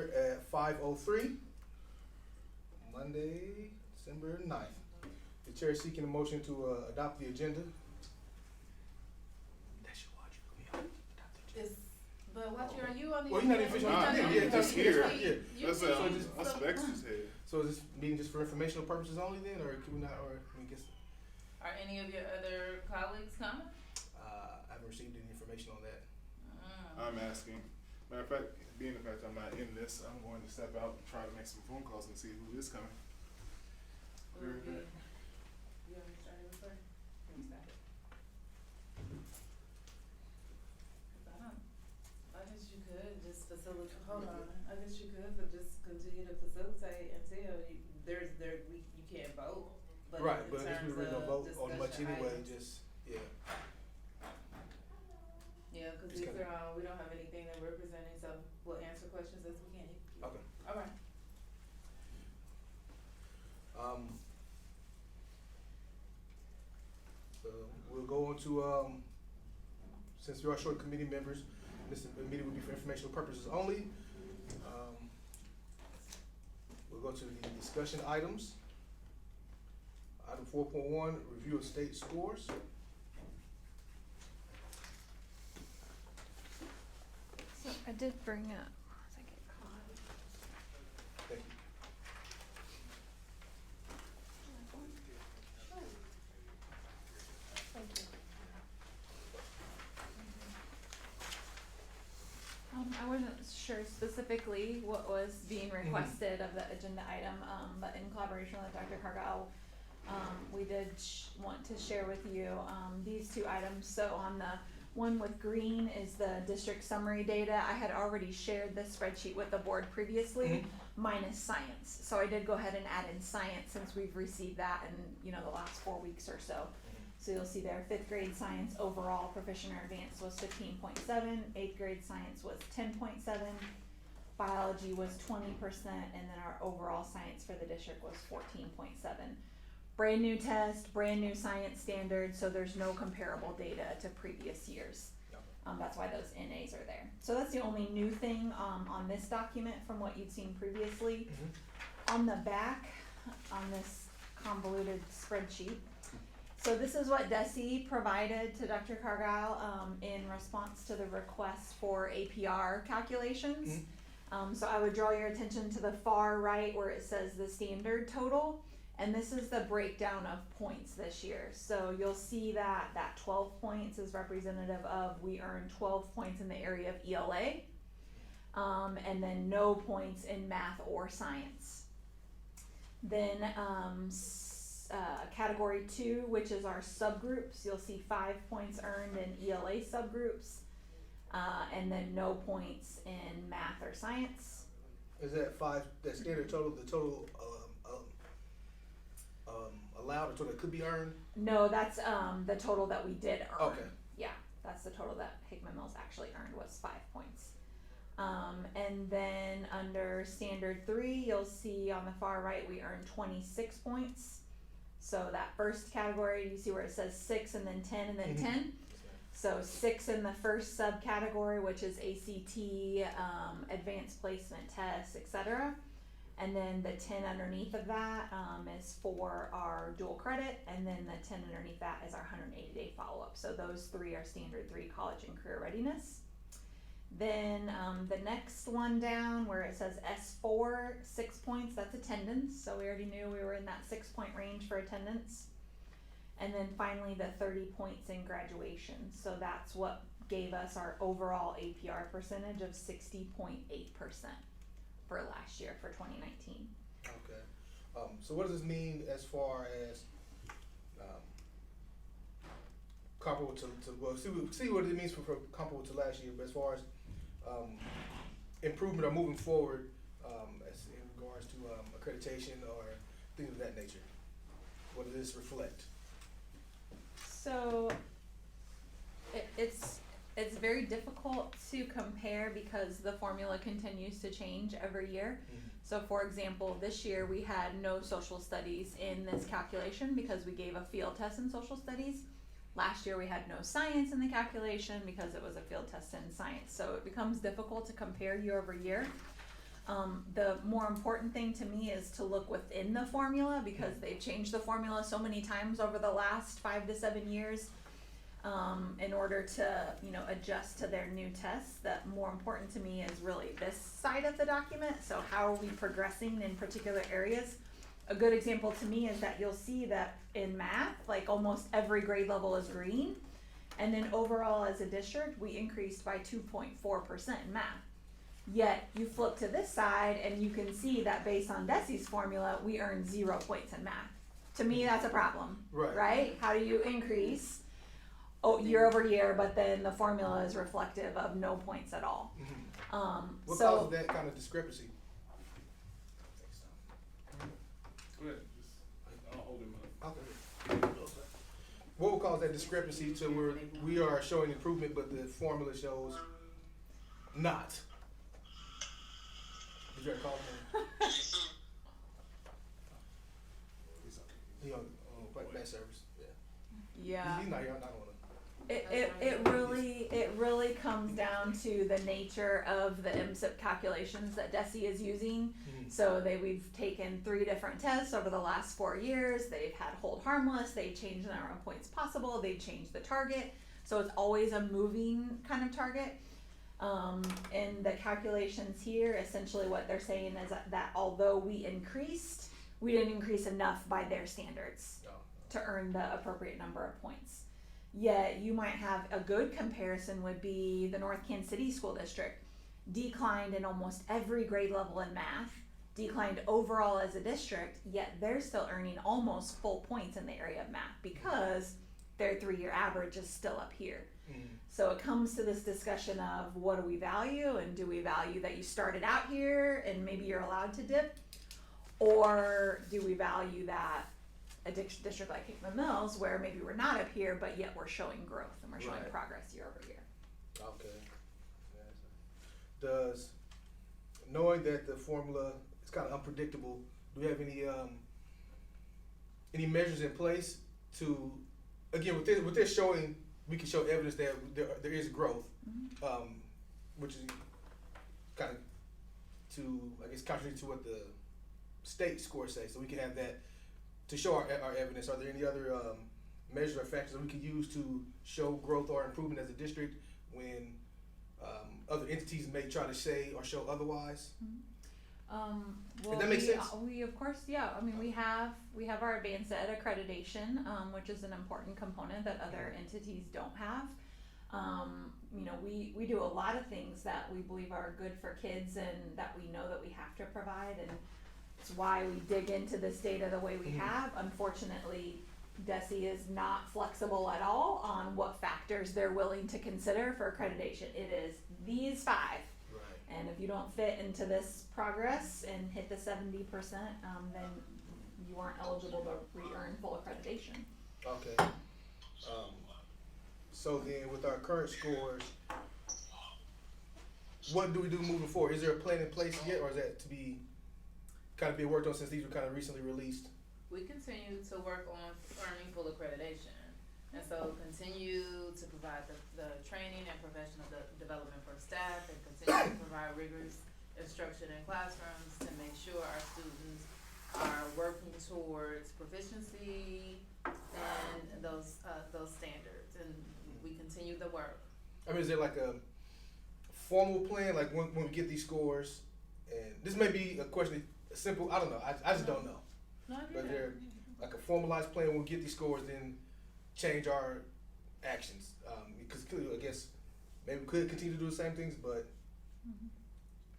At 5:03, Monday, December 9th. The chair is seeking a motion to adopt the agenda. That's your watch. Adopt the agenda. But Watcher, are you on the? Well, you're not official. Yeah, just here. You That's can- a specs just here. So is this meeting just for informational purposes only then, or can we not, or we guess? Are any of your other colleagues coming? I haven't received any information on that. I'm asking. Matter of fact, being the fact I'm not in this, I'm going to step out and try to make some phone calls and see who is coming. Will it be- You already started with her? Let me stop it. 'Cause I guess you could just facilitate, hold on, I guess you could, but just continue to facilitate until you can't vote. But Right, in but if we terms really don't of vote on much discussion anyway, items. just, yeah. Yeah, cause Just these kinda- are, we don't have anything that we're presenting, so we'll answer questions as we can. Okay. Alright. We'll go on to, since we are short committee members, this meeting will be for informational purposes only. We'll go to the discussion items. Item 4.1, review of state scores. So I did bring up. Thank you. I wasn't sure specifically what was being requested of the agenda item, but in collaboration with Dr. Cargile, we did want to share with you these two items. So on the one with green is the district summary data. I had already shared this spreadsheet with the board previously, minus science. So I did go ahead and add in science since we've received that in the last 4 weeks or so. So you'll see there, 5th grade science overall proficient or advanced was 15.7, 8th grade science was 10.7, biology was 20%, and then our overall science for the district was 14.7. Brand new test, brand new science standards, so there's no comparable data to previous years. That's why those NAs are there. So that's the only new thing on this document from what you'd seen previously. On the back, on this convoluted spreadsheet, so this is what DESE provided to Dr. Cargile in response to the request for APR calculations. So I would draw your attention to the far right where it says the standard total, and this is the breakdown of points this year. So you'll see that 12 points is representative of we earned 12 points in the area of ELA, and then no points in math or science. Then category 2, which is our subgroups, you'll see 5 points earned in ELA subgroups, and then no points in math or science. Is that 5, that standard total, the total allowed, or total that could be earned? No, that's the total that we did earn. Okay. Yeah, that's the total that Hickman Mills actually earned was 5 points. And then under standard 3, you'll see on the far right we earned 26 points. So that first category, you see where it says 6 and then 10 and then 10. So 6 in the first subcategory, which is ACT, advanced placement tests, etc. And then the 10 underneath of that is for our dual credit, and then the 10 underneath that is our 180-day follow-up. So those 3 are standard 3 college and career readiness. Then the next one down where it says S4, 6 points, that's attendance. So we already knew we were in that 6-point range for attendance. And then finally the 30 points in graduation. So that's what gave us our overall APR percentage of 60.8% for last year, for 2019. Okay. So what does this mean as far as comparable to well, see what it means for comparable to last year, but as far as improvement or moving forward as in regards to accreditation or things of that nature, what does this reflect? So it's very difficult to compare because the formula continues to change every year. So for example, this year we had no social studies in this calculation because we gave a field test in social studies. Last year we had no science in the calculation because it was a field test in science. So it becomes difficult to compare year over year. The more important thing to me is to look within the formula, because they've changed the formula so many times over the last 5 to 7 years, in order to, adjust to their new tests. That more important to me is really this side of the document. So how are we progressing in particular areas? A good example to me is that you'll see that in math, like almost every grade level is green. And then overall as a district, we increased by 2.4% in math. Yet you flip to this side and you can see that based on Desi's formula, we earned 0 points in math. To me, that's a problem, right? How do you increase year over year, but then the formula is reflective of no points at all? What causes that kind of discrepancy? Go ahead, just, I'll hold him up. Okay. What will cause that discrepancy to where we are showing improvement, but the formula shows not? Did you call him? He on bad service. Yeah. He's not here. I don't want to. It really comes down to the nature of the MSIP calculations that Desi is using. So we've taken 3 different tests over the last 4 years. They've had hold harmless. They've changed the number of points possible. They've changed the target. So it's always a moving kind of target. And the calculations here, essentially what they're saying is that although we increased, we didn't increase enough by their standards to earn the appropriate number of points. Yet you might have a good comparison would be the North Kansas City School District declined in almost every grade level in math, declined overall as a district, yet they're still earning almost full points in the area of math because their 3-year average is still up here. So it comes to this discussion of what do we value, and do we value that you started out here and maybe you're allowed to dip, or do we value that a district like Hickman Mills where maybe we're not up here but yet we're showing growth and we're showing progress year over year. Okay. Does knowing that the formula is kind of unpredictable, do we have any measures in place to, again, with this showing, we can show evidence that there is growth, which is kind of to, I guess, contrary to what the state scores say. So we can have that to show our evidence. Are there any other measures or factors that we could use to show growth or improvement as a district when other entities may try to say or show otherwise? Well, Does that make sense? We of course, I mean, we have our advanced ed accreditation, which is an important component that other entities don't have. We do a lot of things that we believe are good for kids and that we know that we have to provide, and it's why we dig into this data the way we have. Unfortunately, Desi is not flexible at all on what factors they're willing to consider for accreditation. It is these 5. And if you don't fit into this progress and hit the 70%, then you aren't eligible to re-earn full accreditation. Okay. So then with our current scores, what do we do moving forward? Is there a plan in place yet, or is that to be kind of being worked on since these were kind of recently released? We continue to work on earning full accreditation. And so continue to provide the training and professional development for staff, and continue to provide rigorous instruction in classrooms to make sure our students are working towards proficiency and those standards, and we continue the work. I mean, is there like a formal plan, like when we get these scores, and this may be a question, simple, I don't know, I just don't know. No, But there like a formalized plan when we get these scores, then change our actions, because clearly, I guess maybe we could continue to do the same things, but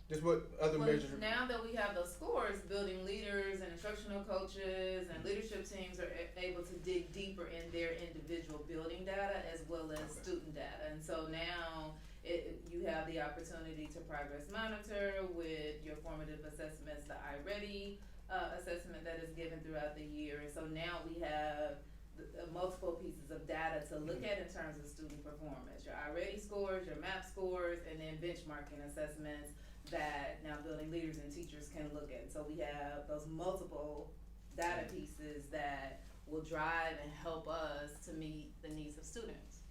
just what other measures. Now that we have those scores, building leaders and instructional coaches and leadership teams are able to dig deeper in their individual building data as well as student data, and so now you have the opportunity to progress monitor with your formative assessments, the iReady assessment that is given throughout the year, and so now we have multiple pieces of data to look at in terms of student performance, your iReady scores, your MAP scores, and then benchmarking assessments that now building leaders and teachers can look at. So we have those multiple data pieces that will drive and help us to meet the needs of students.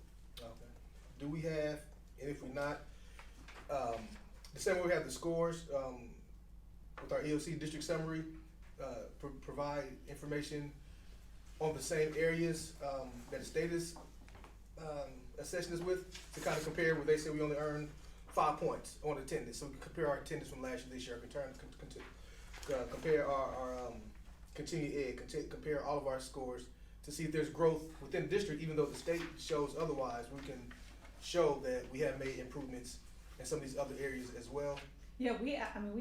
Okay. Do we have, and if we're not, the same way we have the scores, with our EOC district summary, provide information on the same areas that the state is assessing us with, to kind of compare where they say we only earned 5 points on attendance. So we can compare our attendance from last year, this year, compare our continuing ed, compare all of our scores to see if there's growth within the district, even though the state shows otherwise. We can show that we have made improvements in some of these other areas as well. Yeah, we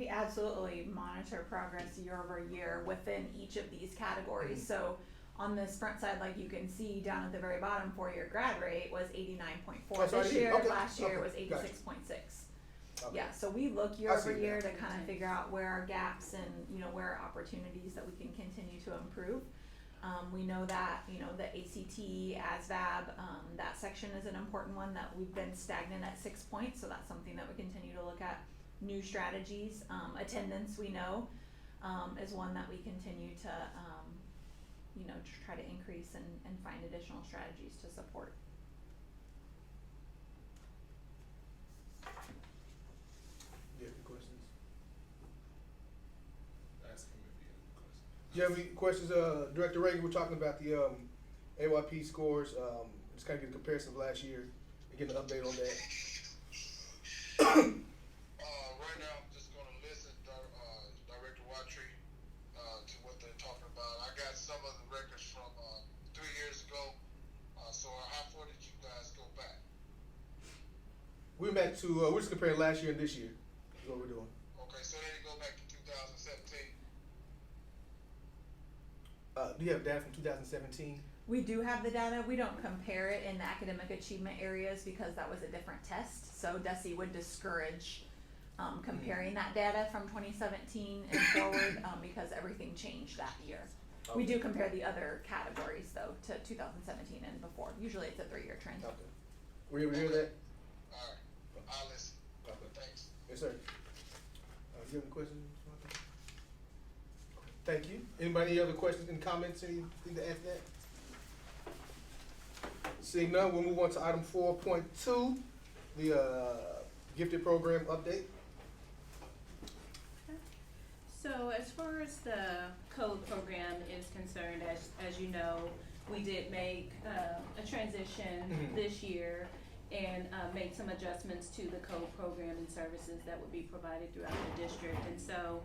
absolutely monitor progress year over year within each of these categories. So on this front side, like you can see down at the very bottom, 4-year grad rate was 89.4 this year. Okay, Last year it was gotcha. 86.6. Okay. Yeah, so we look year I over see year that. to kind of figure out where our gaps and, you know, where are opportunities that we can continue to improve. We know that, you know, the ACT, ASVAB, that section is an important one that we've been stagnant at 6 points, so that's something that we continue to look at. New strategies, attendance we know is one that we continue to, you know, try to increase and find additional strategies to support. Do you have any questions? Ask him if he has a question. Do you have any questions, Director Reagan? We're talking about the AYP scores, just kind of get a comparison of last year and get an update on that. Right now, I'm just going to listen, Director Watry, to what they're talking about. I got some of the records from 3 years ago. So how far did you guys go back? We're back to, we're just comparing last year and this year, is what we're doing. Okay, so they didn't go back to 2017. Do you have data from 2017? We do have the data. We don't compare it in the academic achievement areas because that was a different test. So DESE would discourage comparing that data from 2017 and forward because everything changed that year. Okay. We do compare the other categories though to 2017 and before. Usually it's a 3-year trend. Okay. Were you able to hear that? All right, I'll listen. Okay. Thanks. Yes, sir. Do you have any questions? Thank you. Anybody, any other questions and comments, anything to add to that? Seeing none, we'll move on to item 4.2, the gifted program update. So as far as the code program is concerned, as you know, we did make a transition this year and made some adjustments to the code program and services that would be provided throughout the district. And so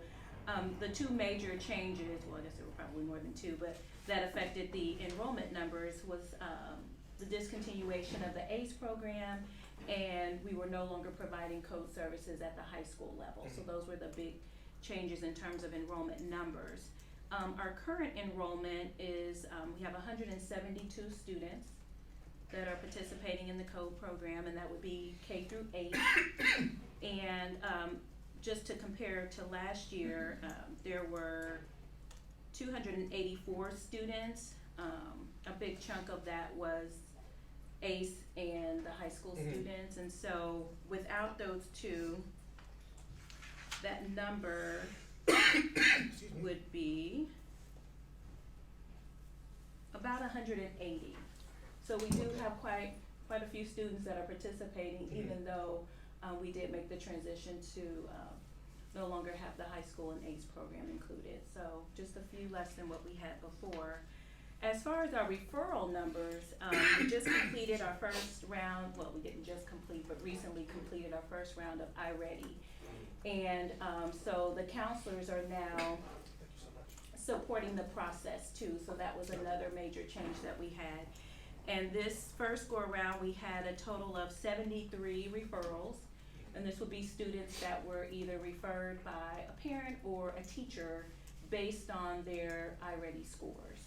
the two major changes, well, I guess there were probably more than two, but that affected the enrollment numbers was the discontinuation of the ACE program, and we were no longer providing code services at the high school level. So those were the big changes in terms of enrollment numbers. Our current enrollment is, we have 172 students that are participating in the code program, and that would be K through 8. And just to compare to last year, there were 284 students. A big chunk of that was ACE and the high school students, and so without those two, that number would be about 180. So we do have quite a few students that are participating, even though we did make the transition to no longer have the high school and ACE program included. So just a few less than what we had before. As far as our referral numbers, we just completed our first round, well, we didn't just complete, but recently completed our first round of iReady. And so the counselors are now supporting the process too, so that was another major change that we had. And this first go around, we had a total of 73 referrals, and this would be students that were either referred by a parent or a teacher based on their iReady scores.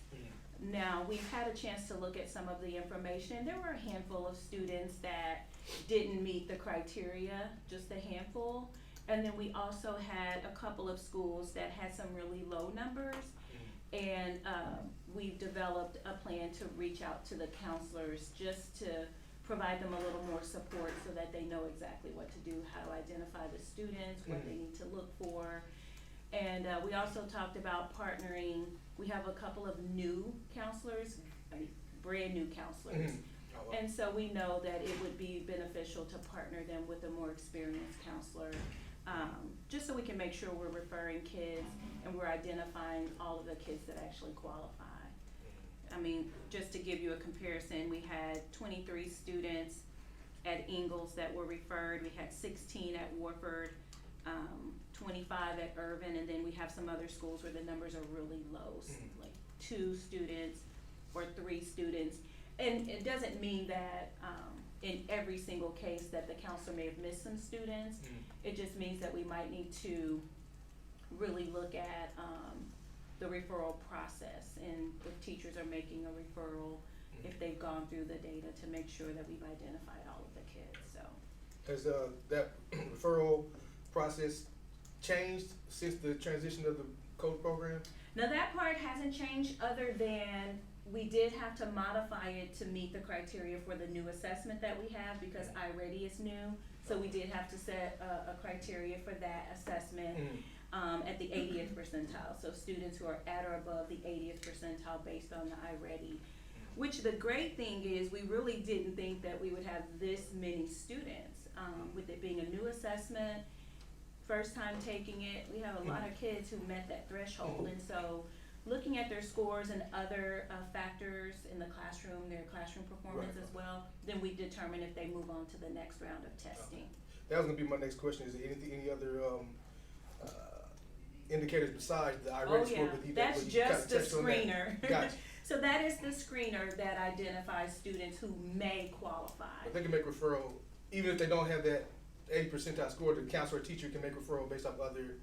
Now, we've had a chance to look at some of the information. There were a handful of students that didn't meet the criteria, just a handful. And then we also had a couple of schools that had some really low numbers. And we've developed a plan to reach out to the counselors just to provide them a little more support so that they know exactly what to do, how to identify the students, what they need to look for. And we also talked about partnering. We have a couple of new counselors, brand new counselors. And so we know that it would be beneficial to partner them with a more experienced counselor just so we can make sure we're referring kids and we're identifying all of the kids that actually qualify. I mean, just to give you a comparison, we had 23 students at Ingalls that were referred. We had 16 at Warford, 25 at Irvin, and then we have some other schools where the numbers are really low, like 2 students or 3 students. And it doesn't mean that in every single case that the counselor may have missed some students. It just means that we might need to really look at the referral process, and if teachers are making a referral, if they've gone through the data to make sure that we've identified all of the kids. So Has that referral process changed since the transition of the code program? now that part hasn't changed, other than we did have to modify it to meet the criteria for the new assessment that we have, because iReady is new. So we did have to set a criteria for that assessment at the 80th percentile. So students who are at or above the 80th percentile based on the iReady. Which the great thing is, we really didn't think that we would have this many students. With it being a new assessment, first time taking it, we have a lot of kids who met that threshold. And so looking at their scores and other factors in the classroom, their classroom performance as well, then we determine if they move on to the next round of testing. That was gonna be my next question. Is there any other indicators besides the iReady score? That's just the screener. Gotcha. So that is the screener that identifies students who may qualify. But they can make referral, even if they don't have that 80 percentile score, the counselor or teacher can make referral based off other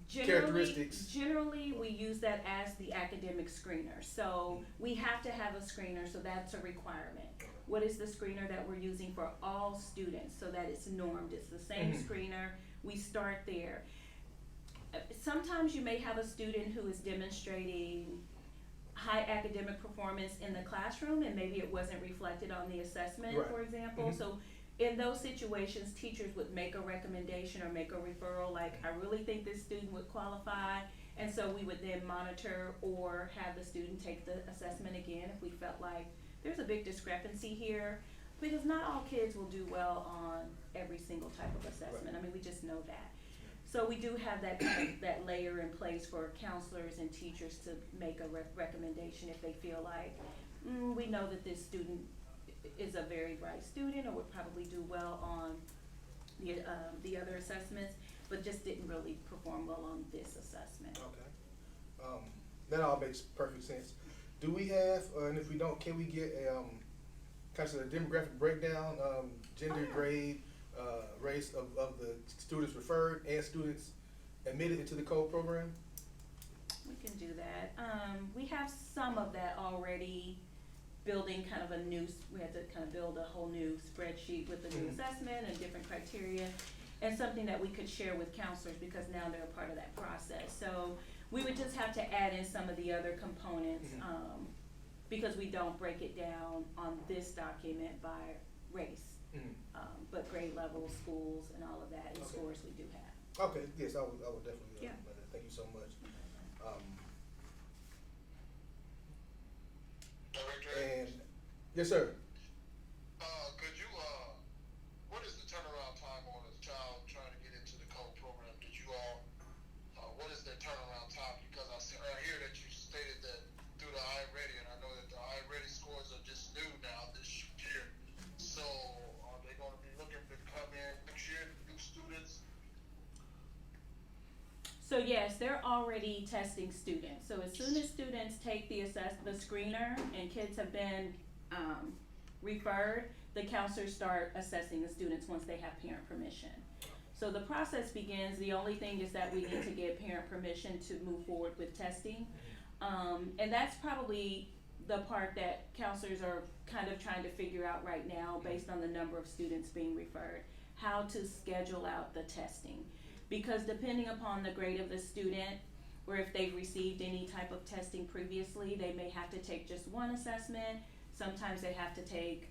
characteristics. Generally, we use that as the academic screener. So we have to have a screener, so that's a requirement. What is the screener that we're using for all students so that it's normed? It's the same screener. We start there. Sometimes you may have a student who is demonstrating high academic performance in the classroom, and maybe it wasn't reflected on the assessment, for example. So in those situations, teachers would make a recommendation or make a referral, like, I really think this student would qualify, and so we would then monitor or have the student take the assessment again if we felt like there's a big discrepancy here, because not all kids will do well on every single type of assessment. I mean, we just know that. So we do have that kind of, that layer in place for counselors and teachers to make a recommendation if they feel like, we know that this student is a very bright student or would probably do well on the other assessments, but just didn't really perform well on this assessment. Okay. That all makes perfect sense. Do we have, and if we don't, can we get a kind of a demographic breakdown, gender, grade, race of the students referred and students admitted into the code program? We can do that. We have some of that already. Building kind of a new, we had to kind of build a whole new spreadsheet with the new assessment and different criteria, and something that we could share with counselors because now they're a part of that process. So we would just have to add in some of the other components, because we don't break it down on this document by race, but grade level, schools, and all of that, and scores we do have. Okay, yes, I would definitely. Thank you so much. And yes, sir. Could you, what is the turnaround time on a child trying to get into the code program? Did you all, what is their turnaround time? Because I hear that you stated that through the iReady, and I know that the iReady scores are just new now this year. So are they going to be looking to come in next year, new students? So yes, they're already testing students. So as soon as students take the screener and kids have been referred, the counselors start assessing the students once they have parent permission. So the process begins. The only thing is that we need to get parent permission to move forward with testing. And that's probably the part that counselors are kind of trying to figure out right now based on the number of students being referred, how to schedule out the testing. Because depending upon the grade of the student, or if they've received any type of testing previously, they may have to take just one assessment. Sometimes they have to take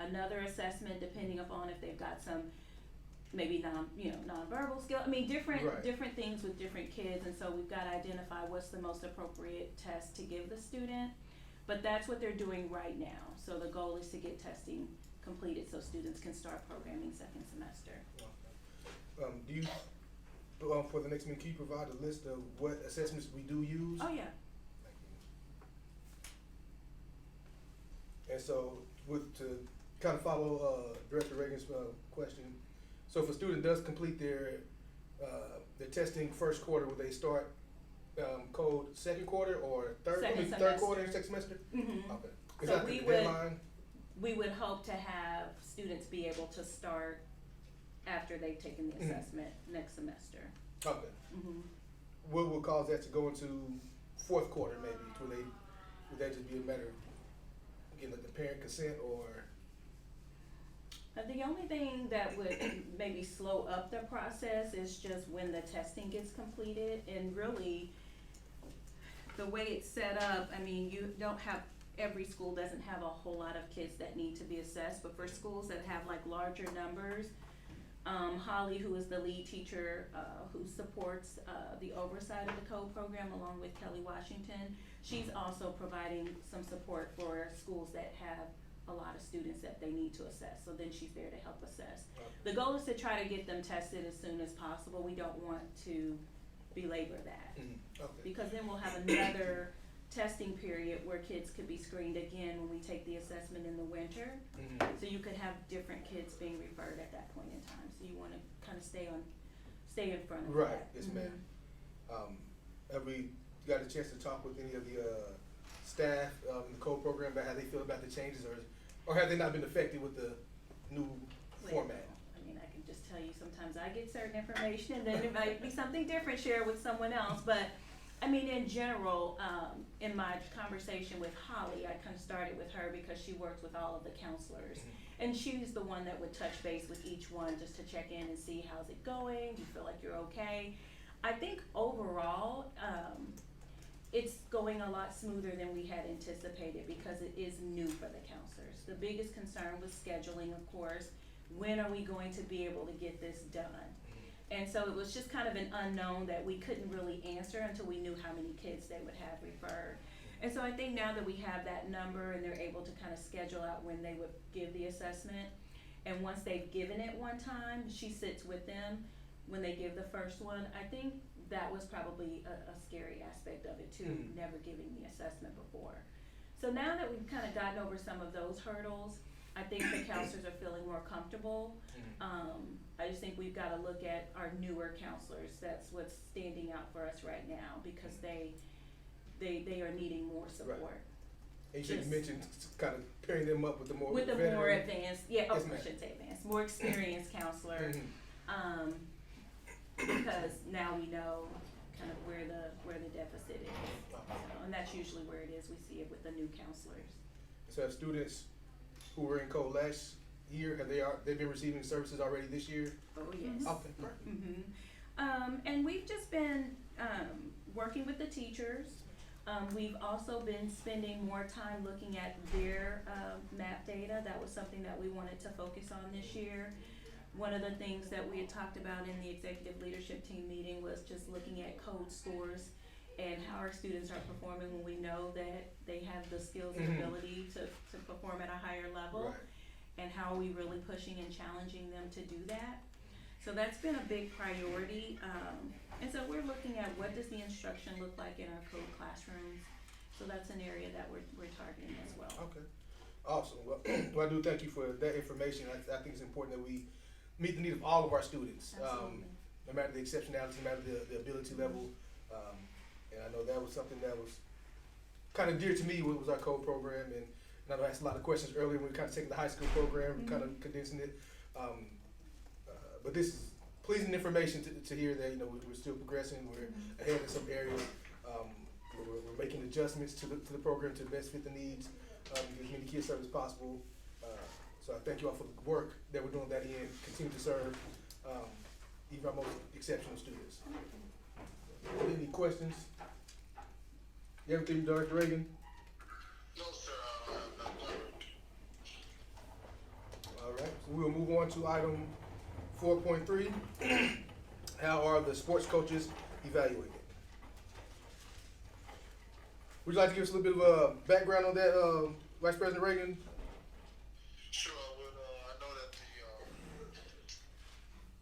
another assessment depending upon if they've got some maybe nonverbal skill. I mean, different things with different kids, and so we've got to identify what's the most appropriate test to give the student. But that's what they're doing right now. So the goal is to get testing completed so students can start programming second semester. for the next meeting, can you provide a list of what assessments we do use? Oh, yeah. Thank you. And so, to kind of follow Director Reagan's question, so if a student does complete their testing first quarter, will they start code second quarter or third quarter, second semester? Mm-hmm. Okay. Is So that we the would- deadline? We would hope to have students be able to start after they've taken the assessment next semester. Okay. Mm-hmm. What will cause that to go into fourth quarter maybe? Would that just be a matter of getting the parent consent or? The only thing that would maybe slow up the process is just when the testing gets completed, and really, the way it's set up, I mean, you don't have, every school doesn't have a whole lot of kids that need to be assessed, but for schools that have like larger numbers, Holly, who is the lead teacher, who supports, the oversight of the code program along with Kelly Washington, she's also providing some support for schools that have a lot of students that they need to assess, so then she's there to help assess. The goal is to try to get them tested as soon as possible. We don't want to belabor that, Okay. because then we'll have another testing period where kids could be screened again when we take the assessment in the winter. Mm-hmm. So you could have different kids being referred at that point in time, so you wanna kinda stay in front of that. Right, yes ma'am. Have we got a chance to talk with any of the staff in the code program about how they feel about the changes, or have they not been affected with the new format? I mean, I can just tell you, sometimes I get certain information and then it might be something different shared with someone else, but I mean, in general, in my conversation with Holly, I kind of started with her because she works with all of the counselors. And she's the one that would touch base with each one just to check in and see how's it going, do you feel like you're okay? I think overall, it's going a lot smoother than we had anticipated because it is new for the counselors. The biggest concern was scheduling, of course. When are we going to be able to get this done? And so it was just kind of an unknown that we couldn't really answer until we knew how many kids they would have referred. And so I think now that we have that number and they're able to kind of schedule out when they would give the assessment, and once they've given it one time, she sits with them when they give the first one. I think that was probably a scary aspect of it too, never giving the assessment before. So now that we've kind of gotten over some of those hurdles, I think the counselors are feeling more comfortable. I just think we've got to look at our newer counselors. That's what's standing out for us right now because they are needing more support. Right. And you mentioned kind of pairing them up with the more more advanced, yes, I shouldn't say advanced, more experienced counselor. Because now we know kind of where the deficit is. So, and that's usually where it is. We see it with the new counselors. So have students who were in code last year, they've been receiving services already this year? Oh, yes. Okay, perfect. And we've just been working with the teachers. We've also been spending more time looking at their map data. That was something that we wanted to focus on this year. One of the things that we had talked about in the executive leadership team meeting was just looking at code scores and how our students are performing when we know that they have the skills and ability to perform at a higher level. Right. And how are we really pushing and challenging them to do that. So that's been a big priority. And so we're looking at what does the instruction look like in our code classrooms. So that's an area that we're targeting as well. Okay, awesome. Well, I do thank you for that information. I think it's important that we meet the need of all of our students, no matter the exceptionality, no matter the ability level. And I know that was something that was kind of dear to me. Was our code program, and I know I asked a lot of questions earlier when we kind of taking the high school program, kind of condensing it. But this is pleasing information to hear that we're still progressing. We're ahead in some areas. We're making adjustments to the program to best fit the needs, get as many kids served as possible. So I thank you all for the work that we're doing that end. Continue to serve even our most exceptional students. Any questions? You have anything, Director Reagan? No, sir, I have not heard. All right, so we will move on to item 4.3. How are the sports coaches evaluated? Would you like to give us a little bit of background on that, Vice President Reagan? Sure, I would. I know that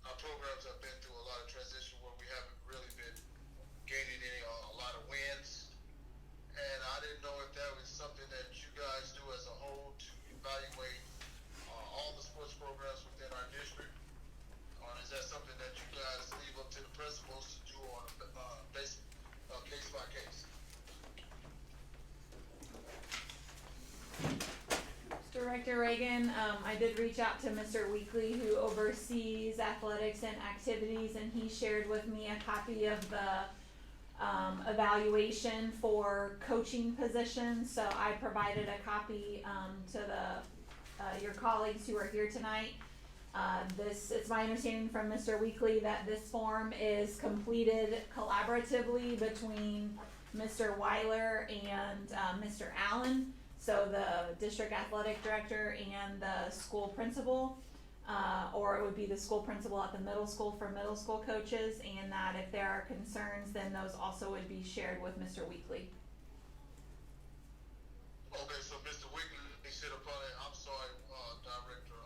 our programs have been through a lot of transition where we Director Reagan, I did reach out to Mr. Weekly, who oversees athletics and activities, and he shared with me a copy of the evaluation for coaching positions. So I provided a copy to your colleagues who are here tonight. It's my understanding from Mr. Weekly that this form is completed collaboratively between Mr. Weiler and Mr. Allen, so the district athletic director and the school principal, or it would be the school principal at the middle school for middle school coaches, and that if there are concerns, then those also would be shared with Mr. Weekly. Okay, so Mr. Wiggins, they should have probably, I'm sorry, Director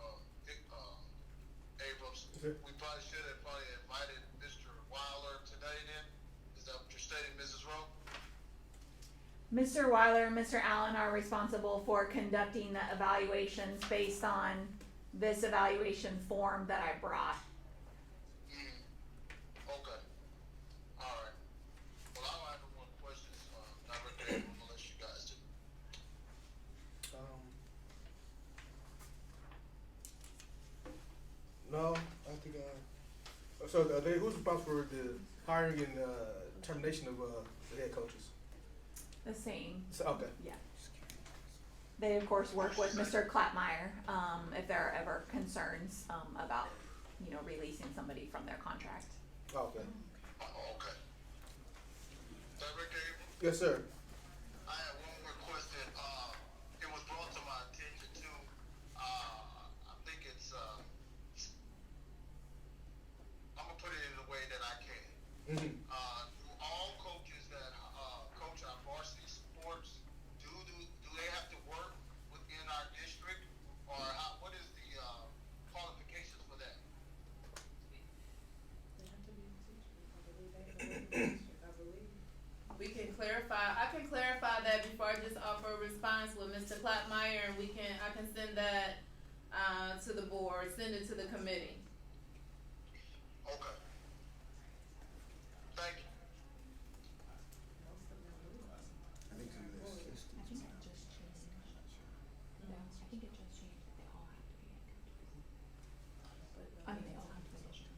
Abrams, Okay. we probably should have probably invited Mr. Weiler today then? Is that what you're stating, Mrs. Rowe? Mr. Weiler and Mr. Allen are responsible for conducting the evaluations based on this evaluation form that I brought. Okay. All right. Well, I don't have no more questions, Director Abrams, unless you guys do. No, I think. So who's responsible for the hiring and termination of the head coaches? The same. So, okay. Yeah. They of course work with Mr. Clapmeyer if there are ever concerns about releasing somebody from their contract. Okay. Okay. Director Abrams? Yes, sir. I have one more question. It was brought to my attention too. I think it's, I'm gonna put it in the way that I can. Mm-hmm. Do all coaches that coach our varsity sports, do they have to work within our district, or what is the qualifications for that? We can clarify, I can clarify that before I just offer a response with Mr. Clapmeyer, and I can send that, to the board, send it to the committee. Okay. Thank you. I think it just changed. No, I think it just changed that they all have to be in coaches. I mean, they all have to be coaches.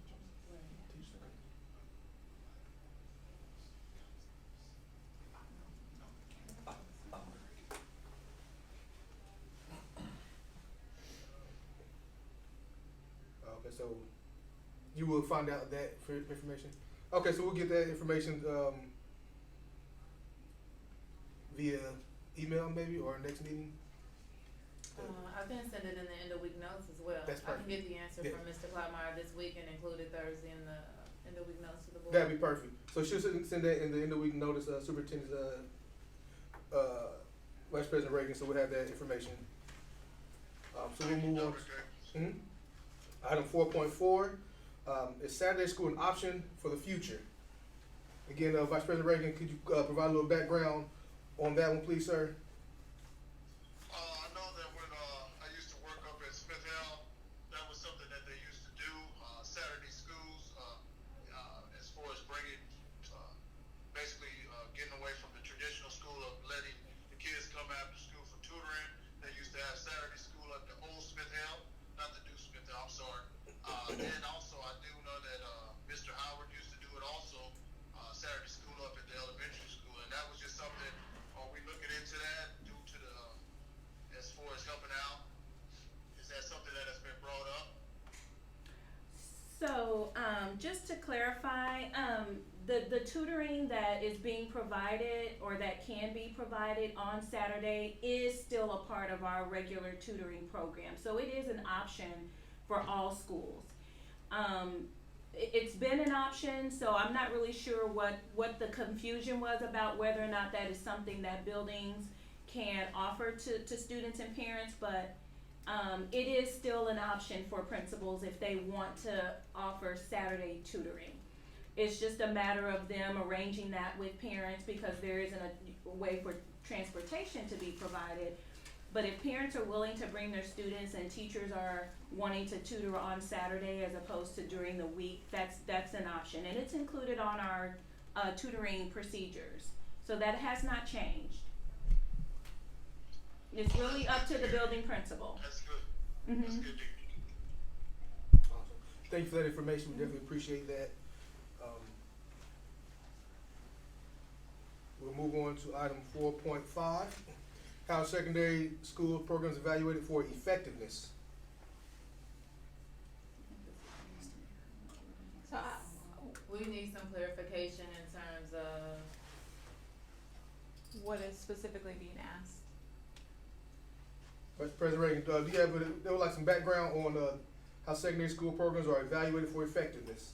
Okay, so you will find out that information. Okay, so we'll get that information via email maybe or next meeting. I can send it in the end of week notes as well. That's I can perfect. get the answer Yeah. from Mr. Clapmeyer this week and include it Thursday in the end of week notes to the board. That'd be perfect. So she'll send that in the end of week notice, Superintendent Vice President Reagan, so we'll have that information. So we'll move on. Mhm. Item 4.4, is Saturday school an option for the future? Again, Vice President Reagan, could you provide a little background on that one, please, sir? I know that when I used to work up at Smith Hill, that was something that they used to do, Saturday schools, as far as bringing, basically getting away from the traditional school of letting the kids come after school for tutoring. They used to have Saturday school at the old Smith Hill, not the new Smith Hill, I'm sorry. And also I do know that Mr. Howard used to do it also, Saturday school up at the elementary school, and that was just something, are we looking into that due to the, as far as helping out? Is that something that has been brought up? So, just to clarify, the tutoring that is being provided or that can be provided on Saturday is still a part of our regular tutoring program. So it is an option for all schools. It's been an option, so I'm not really sure what the confusion was about whether or not that is something that buildings can offer to students and parents, but it is still an option for principals if they want to offer Saturday tutoring. It's just a matter of them arranging that with parents because there isn't a way for transportation to be provided. But if parents are willing to bring their students and teachers are wanting to tutor on Saturday as opposed to during the week, that's an option. And it's included on our tutoring procedures. So that has not changed. It's really up to the building principal. That's good. Mhm. That's good to hear. Awesome. Thank you for that information. We definitely appreciate that. We'll move on to item 4.5. How secondary school programs evaluated for effectiveness. So, We need some clarification in terms of, what is specifically being asked? Vice President Reagan, do you have there was like some background on how secondary school programs are evaluated for effectiveness?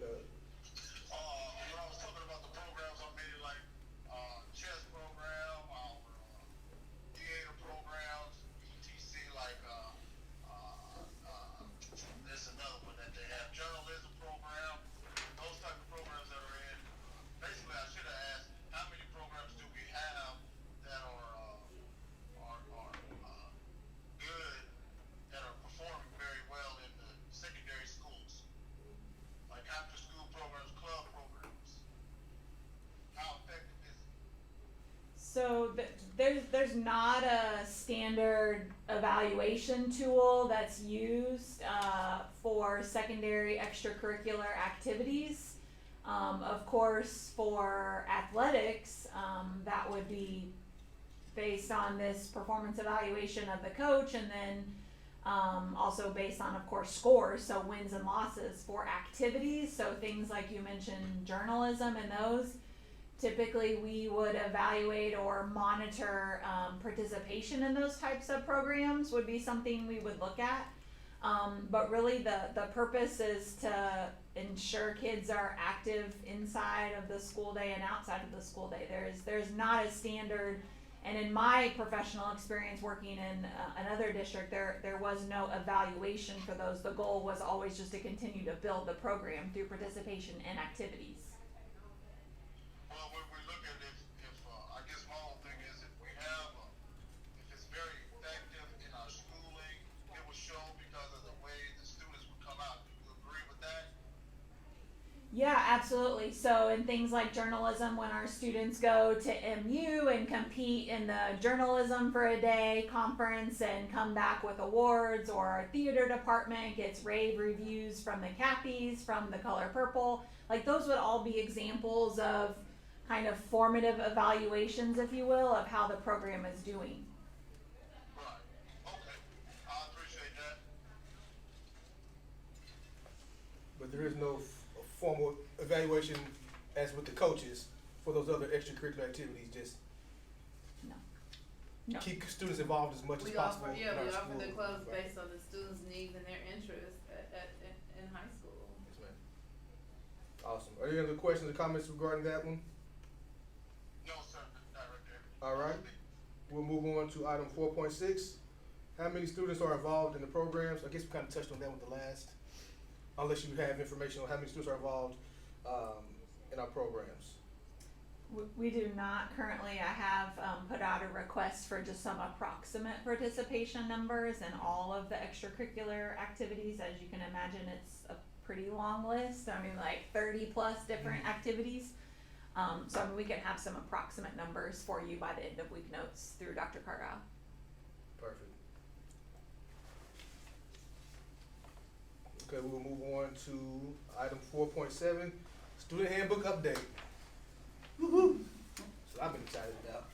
When I was talking about the programs, I made it like chess program, our theater programs, ETC, like there's another one that they have, journalism program, those type of programs that are in. Basically, I should have asked, how many programs do we have that are good, that are performing very well in the secondary schools, like after school programs, club programs. How effective is it? So there's not a standard evaluation tool that's used for secondary extracurricular activities. Of course, for athletics, that would be based on this performance evaluation of the coach, and then also based on, of course, scores, so wins and losses for activities. So things like you mentioned, journalism and those. Typically, we would evaluate or monitor participation in those types of programs would be something we would look at. But really the purpose is to ensure kids are active inside of the school day and outside of the school day. There's not a standard, and in my professional experience working in another district, there was no evaluation for those. The goal was always just to continue to build the program through participation in activities. Well, when we look at it, if I guess my whole thing is if we have, if it's very effective in our schooling, it will show because of the way the students would come out. Do you agree with that? Yeah, absolutely. So in things like journalism, when our students go to MU and compete in the journalism for a day conference and come back with awards, or our theater department gets rave reviews from the Cappies, from the Color Purple, like those would all be examples of kind of formative evaluations, if you will, of how the program is doing. Right. Okay. I appreciate that. But there is no formal evaluation as with the coaches for those other extracurricular activities. Just No. keep students involved as much as we possible. offer, in our we offer school. the clubs Right. based on the students' needs and their interests in high school. Yes, ma'am. Awesome. Are there any other questions or comments regarding that one? No, sir, Director. All right. We'll move on to item 4.6. How many students are involved in the programs? I guess we kind of touched on that with the last, unless you have information on how many students are involved in our programs. We do not currently. I have put out a request for just some approximate participation numbers in all of the extracurricular activities. As you can imagine, it's a pretty long list. I mean, like 30 plus different activities. So I mean, we can have some approximate numbers for you by the end of week notes through Dr. Cargile. Perfect. Okay, we'll move on to item 4.7, student handbook update. Woohoo! So I've been excited about.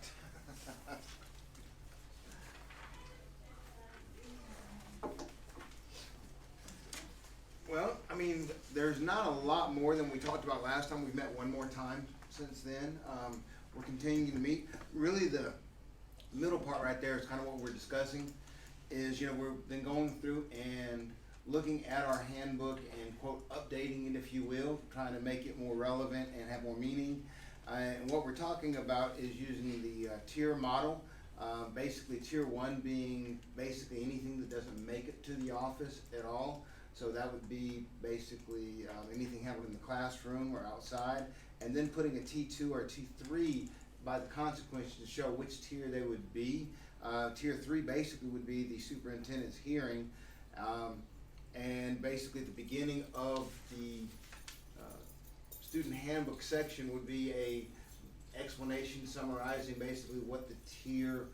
Well, I mean, there's not a lot more than we talked about last time. We've met one more time since then. We're continuing to meet. Really, the middle part right there is kind of what we're discussing. Is, we've been going through and looking at our handbook and, quote, updating it, if you will, trying to make it more relevant and have more meaning. And what we're talking about is using the tier model. Basically, tier 1 being basically anything that doesn't make it to the office at all. So that would be basically anything handled in the classroom or outside, and then putting a T2 or T3 by the consequence to show which tier they would be. Tier 3 basically would be the superintendent's hearing, and basically the beginning of the student handbook section would be a explanation summarizing basically what the tier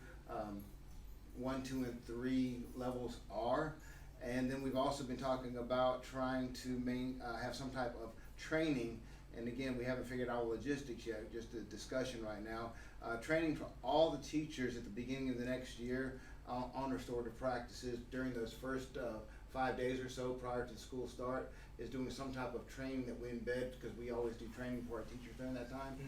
1, 2, and 3 levels are. And then we've also been talking about trying to have some type of training. And again, we haven't figured out logistics yet, just a discussion right now. Training for all the teachers at the beginning of the next year on restorative practices during those first 5 days or so prior to school start, is doing some type of training that we embed, because we always do training for our teachers during that time.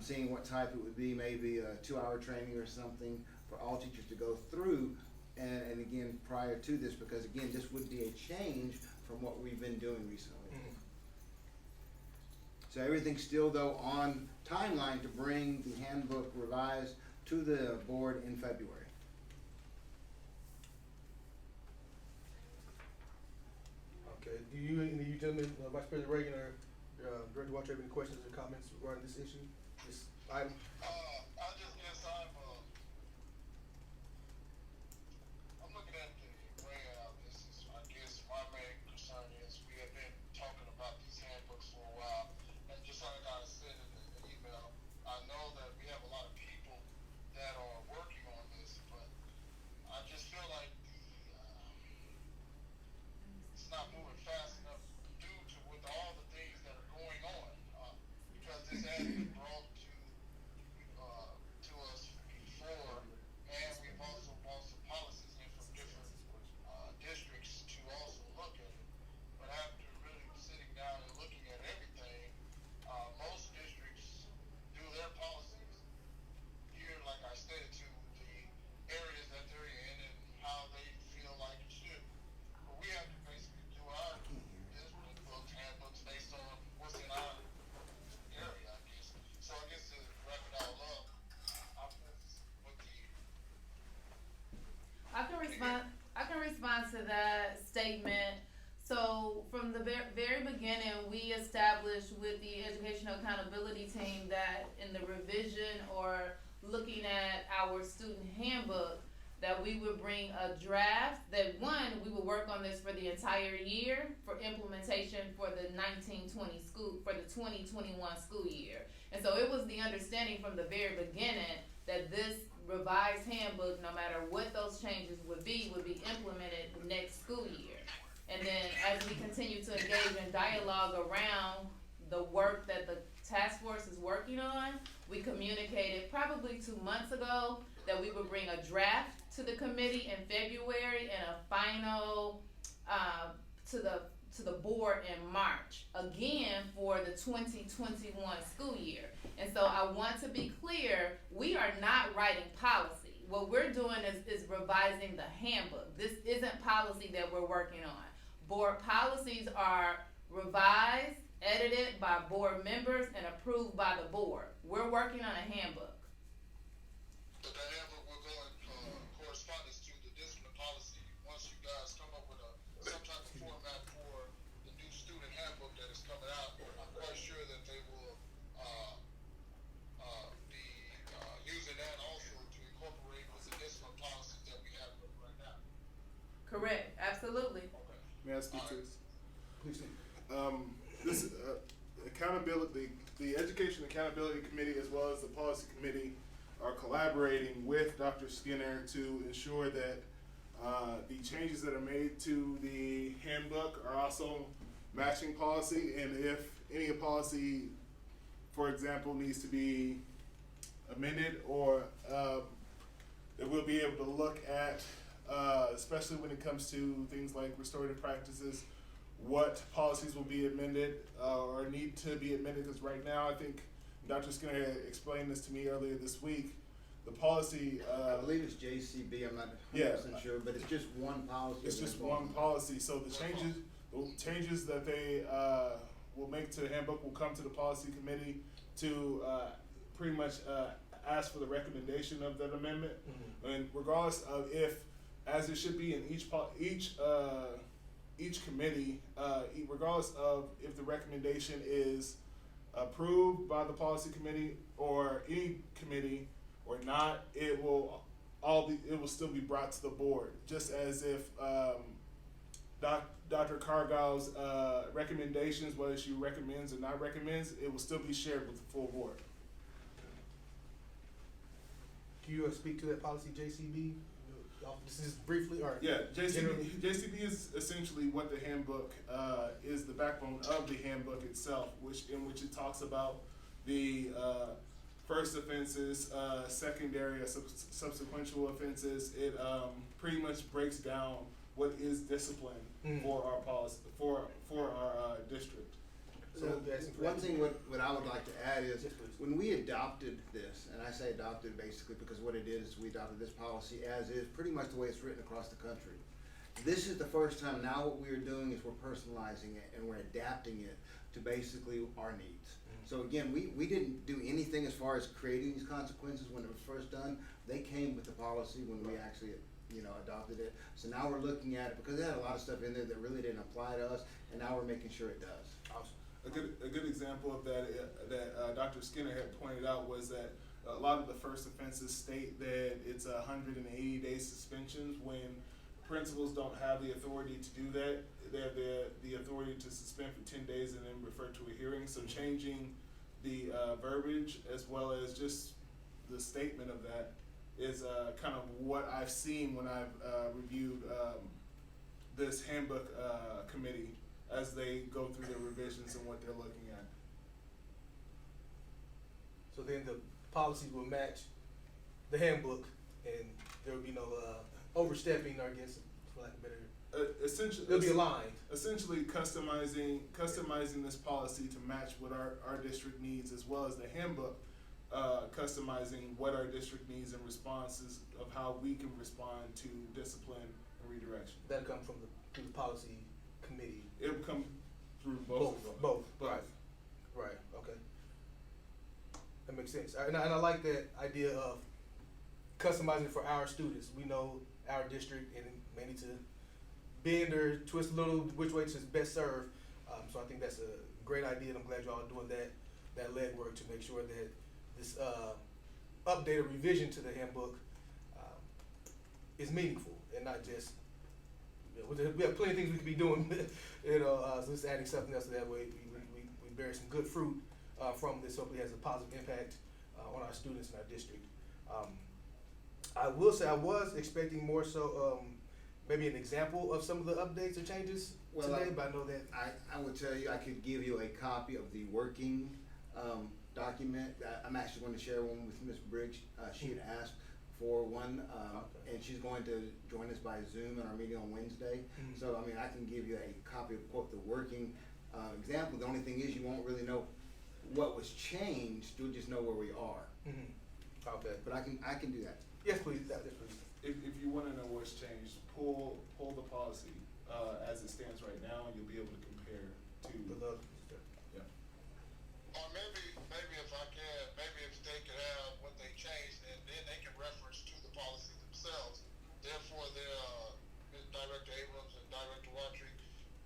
Seeing what type it would be, maybe a 2-hour training or something for all teachers to go through. And again, prior to this, because again, this would be a change from what we've been doing recently. So everything's still though on timeline to bring the handbook revised to the board in February. Okay, do you, any of you gentlemen, Vice President Reagan or Director Walter, have any questions or comments regarding this issue, this item? I just guess I'm looking at the layout. This is, I guess, my main concern is we have been talking about these handbooks for a while, and just like I said in the email, I know that we have a lot of people that are working on this, but I just feel like it's not moving fast enough due to with all the things that are going on, because this has been brought to us before, and we've also brought some policies in from different districts to also look at it. But after really sitting down and looking at everything, most districts do their policies here, like I stated, to the areas that they're in and how they feel like it should. But we have to basically do our district books, handbooks based on what's in our area, I guess. So I guess to wrap it all up, I can respond to that statement. So from the very beginning, we established with the Educational Accountability Team that in the revision or looking at our student handbook, that we would bring a draft, that we would work on this for the entire year for implementation for the 19-20 school, for the 20-21 school year. And so it was the understanding from the very beginning that this revised handbook, no matter what those changes would be implemented next school year. And then as we continue to engage in dialogue around the work that the task force is working on, we communicated probably 2 months ago that we would bring a draft to the committee in February and a final to the board in March, again for the 2021 school year. And so I want to be clear, we are not writing policy. What we're doing is revising the handbook. This isn't policy that we're working on. Board policies are revised, edited by board members, and approved by the board. We're working on a handbook. But that handbook will go in correspondence to the discipline policy once you guys come up with some type of format for the new student handbook that is coming out. I'm quite sure that they will be using that also to incorporate with the discipline policies that we have right now. Correct, absolutely. Okay. May I speak to this? Please do. This accountability, the Education Accountability Committee as well as the Policy Committee are collaborating with Dr. Skinner to ensure that the changes that are made to the handbook are also matching policy, and if any policy, for example, needs to be amended, or that we'll be able to look at, especially when it comes to things like restorative practices, what policies will be amended or need to be amended, because right now I think Dr. Skinner explained this to me earlier this week. The policy, I believe it's JCB, I'm not 100% sure, but it's just one policy. it's just one policy. So the changes that they will make to the handbook will come to the policy committee to pretty much ask for the recommendation of that amendment. Mm-hmm. And regardless of if, as it should be in each committee, regardless of if the recommendation is approved by the policy committee or any committee or not, it will still be brought to the board, just as if Dr. Cargile's recommendations, whether she recommends or not recommends, it will still be shared with the full board. Can you speak to that policy, JCB? This is briefly, or Yeah, generally? JCB is essentially what the handbook is the backbone of the handbook itself, in which it talks about the first offenses, secondary or subsequential offenses. It pretty much breaks down what is discipline for our policy for our district. So one thing what I would like to add is, Yes, please. when we adopted this, and I say adopted basically because what it is we adopted this policy as is, pretty much the way it's written across the country. This is the first time now what we're doing is we're personalizing it and we're adapting it to basically our needs. So again, we didn't do anything as far as creating these consequences when it was first done. They came with the policy when we actually, adopted it. So now we're looking at it because it had a lot of stuff in there that really didn't apply to us, and now we're making sure it does. Awesome. A good example of that Dr. Skinner had pointed out was that a lot of the first offenses state that it's 180-day suspensions when principals don't have the authority to do that. They have the authority to suspend for 10 days and then refer to a hearing. So changing the verbiage as well as just the statement of that is kind of what I've seen when I've reviewed this handbook committee as they go through their revisions and what they're looking at. So then the policies will match the handbook, and there will be no overstepping, I guess, for lack of better. Essentially, They'll be aligned. Essentially customizing this policy to match what our district needs, as well as the handbook customizing what our district needs and responses of how we can respond to discipline and redirection. That'll come from through the policy committee. It will come through both of them. Both. Right. Okay. That makes sense. And I like that idea of customizing for our students. We know our district and may need to bend or twist a little which way to best serve. So I think that's a great idea, and I'm glad y'all are doing that legwork to make sure that this update or revision to the handbook is meaningful and not just, we have plenty of things we could be doing, so just adding something else to that way we bear some good fruit from this. Hopefully has a positive impact on our students in our district. I will say I was expecting more so maybe an example of some of the updates or changes today, but I know that I would tell you I could give you a copy of the working document. I'm actually going to share one with Ms. Briggs. She had asked for one, and she's going to join us by Zoom in our meeting on Wednesday. So, I mean, I can give you a copy of, quote, the working example. The only thing is you won't really know what was changed. You'll just know where we are. Okay. But I can do that. Yes, please. Yes, please. If you want to know what's changed, pull the policy as it stands right now, and you'll be able to compare to. Yeah. Or maybe if I can, maybe if they could have what they changed, and then they can reference to the policy themselves. Therefore, Director Abrams and Director Watry,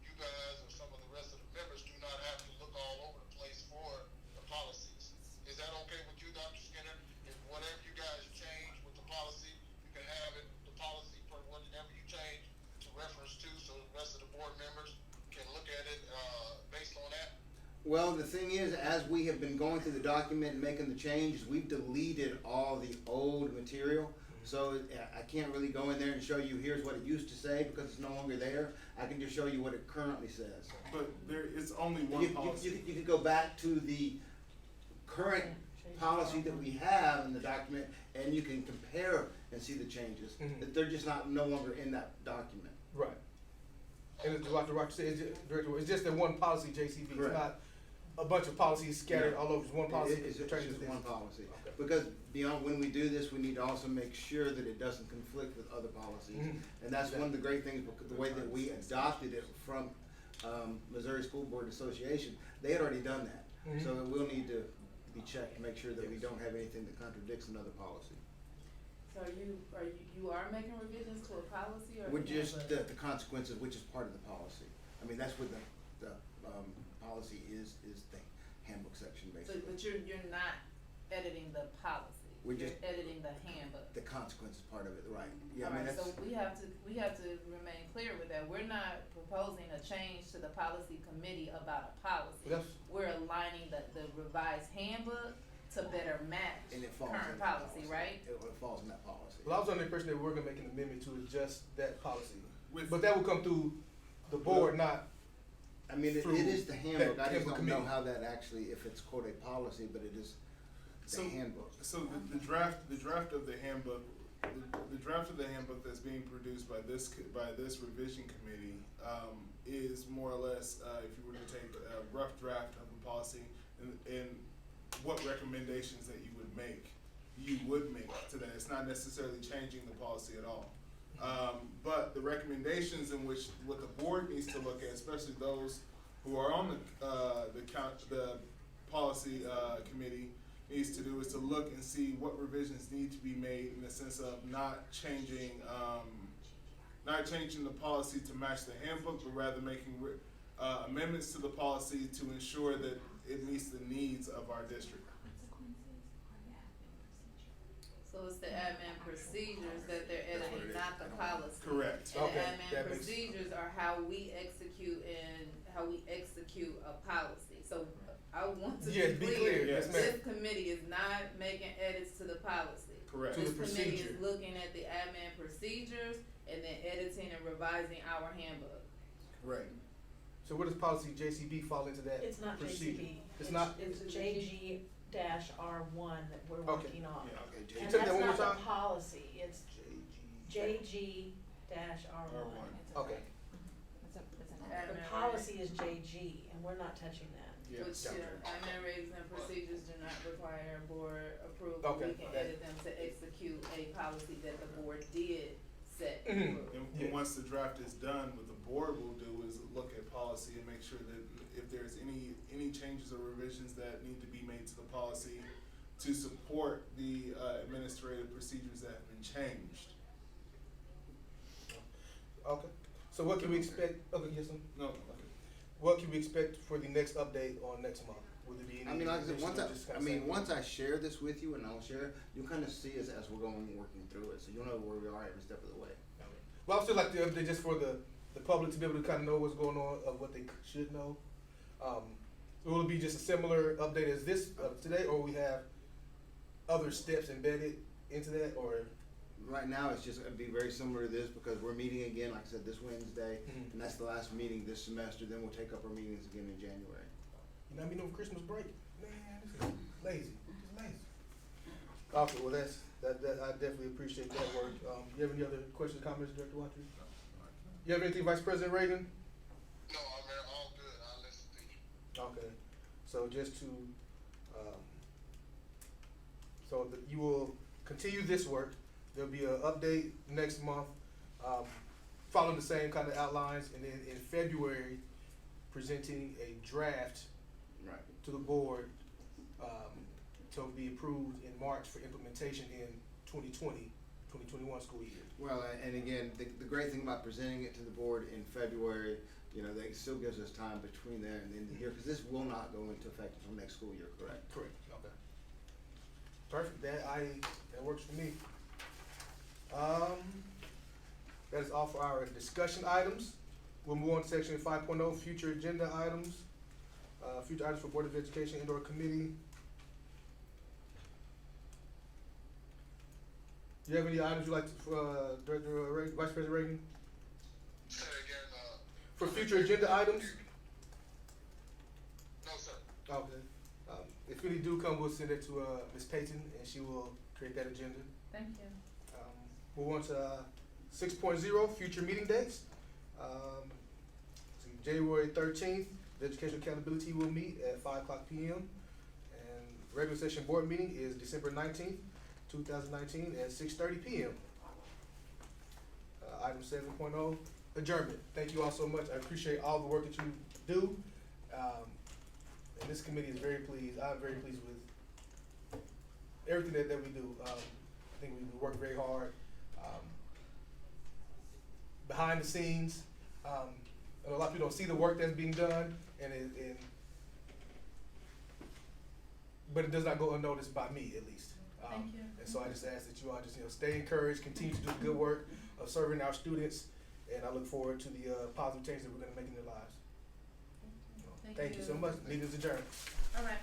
you guys or some of the rest of the members do not have to look all over the place for the policies. Is that okay with you, Dr. Skinner? If whatever you guys change with the policy, you can have it, the policy for whatever you change to reference to, so the rest of the board members can look at it based on that? Well, the thing is, as we have been going through the document and making the changes, we've deleted all the old material. So I can't really go in there and show you here's what it used to say because it's no longer there. I can just show you what it currently says. But there is only one policy. You could go back to the current policy that we have in the document, and you can compare and see the changes. That they're just no longer in that document. Right. And as Dr. Roger said, it's just that one policy, JCB. Correct. It's not a bunch of policies scattered all over. It's one policy. It's just one policy. Okay. Because beyond when we do this, we need to also make sure that it doesn't conflict with other policies. And that's one of the great things, because the way that we adopted it from Missouri School Board Association, they had already done that. So it will need to be checked to make sure that we don't have anything that contradicts another policy. So you are making revisions to a policy, or? With just the consequences, which is part of the policy. I mean, that's what the policy is the handbook section basically. But you're not editing the policy. We're You're just editing the handbook. the consequences part of it, right? Yeah, I mean, Alright, that's, so we have to remain clear with that. We're not proposing a change to the policy committee about a policy. Yes. We're aligning the revised handbook to better match And it falls in current that policy, right? It falls in that policy. Well, I was under the impression that we were gonna make an amendment to adjust that policy, With- but that will come through the board, not, I mean, it through is the handbook, I that just don't know committee. how that actually, if it's quote a policy, but it is the So- handbook. So the draft of the handbook, the draft of the handbook that's being produced by this revision committee, is more or less, if you were to take a rough draft of the policy and what recommendations that you would make to that. It's not necessarily changing the policy at all. But the recommendations in which, what the board needs to look at, especially those who are on the policy, committee, needs to do is to look and see what revisions need to be made in the sense of not changing the policy to match the handbook, but rather making amendments to the policy to ensure that it meets the needs of our district. So it's the admin procedures that they're editing, not the policy. Correct. And the Okay, admin that makes- procedures are how we execute a policy. So I want to Yes, be be clear, clear, yes, ma'am. this committee is not making edits to the policy. Correct. To the This committee procedure. is looking at the admin procedures and then editing and revising our handbook. Right. so where does policy JCB fall into that It's not procedure? JCB. It's not? It's JG-R1 that we're Okay. working on. Yeah. Okay, And Say that's that one more not the time. policy, it's JG-R1. Okay, The policy is JG, and we're not touching that. Yeah. Which, Gotcha. admin regs and procedures do not require board approval. Okay, We can that- edit them to execute a policy that the board did set Mhm. and approve. And Yeah. once the draft is done, what the board will do is look at policy and make sure that if there's any changes or revisions that need to be made to the policy to support the administrative procedures that have been changed. okay. So what can we expect, okay, yes, sir? No, What can we expect for the next update on next month? Will there be any? I mean, like I said, additional, once I share this with you and I'll share it, you'll kind of see us as we're going and working through it, so you'll know where we are every step of the way. Well, I still like the update just for the public to be able to kind of know what's going on, of what they should know. Will it be just a similar update as this today, or we have other steps embedded into that, or? Right now, it's just gonna be very similar to this because we're meeting again, like I said, this Wednesday, Mhm. and that's the last meeting this semester, then we'll take up our meetings again in January. You know, I mean, over Christmas break, man, this is lazy, it's lazy. Okay, well, I definitely appreciate that work. You have any other questions, comments, Director Waters? You have anything, Vice President Reagan? No, I'm all good. I'll listen to you. Okay, so just to, so that you will continue this work, there'll be an update next month, following the same kind of outlines, and then in February, presenting a draft Right. to the board, to be approved in March for implementation in 2021 school year. Well, and again, the great thing about presenting it to the board in February, you know, that still gives us time between there and the end of the year, because this will not go into effect until next school year, correct? Correct, okay. Perfect, that works for me. That is all for our discussion items. We'll move on to section 5.0, future agenda items. Future items for Board of Education Indoor Committee. Do you have any items you'd like to, Director Vice President Reagan? Say it again, For future agenda items? no, sir. Okay. If any do come, we'll send it to Ms. Payton, and she will create that agenda. Thank you. Move on to 6.0, future meeting dates. January 13th, the Educational Accountability will meet at 5:00 p.m. And regular session board meeting is December 19th, 2019 at 6:30 p.m. Item 7.0, adjournment. Thank you all so much. I appreciate all the work that you do. And this committee is very pleased. I'm very pleased with everything that we do. I think we work very hard. Behind the scenes, a lot of people don't see the work that's being done, but it does not go unnoticed by me, at least. Thank you. And so I just ask that you all just stay encouraged, continue to do the good work of serving our students, and I look forward to the positive change that we're going to make in their lives. Thank you so much. Meeting is adjourned. All right.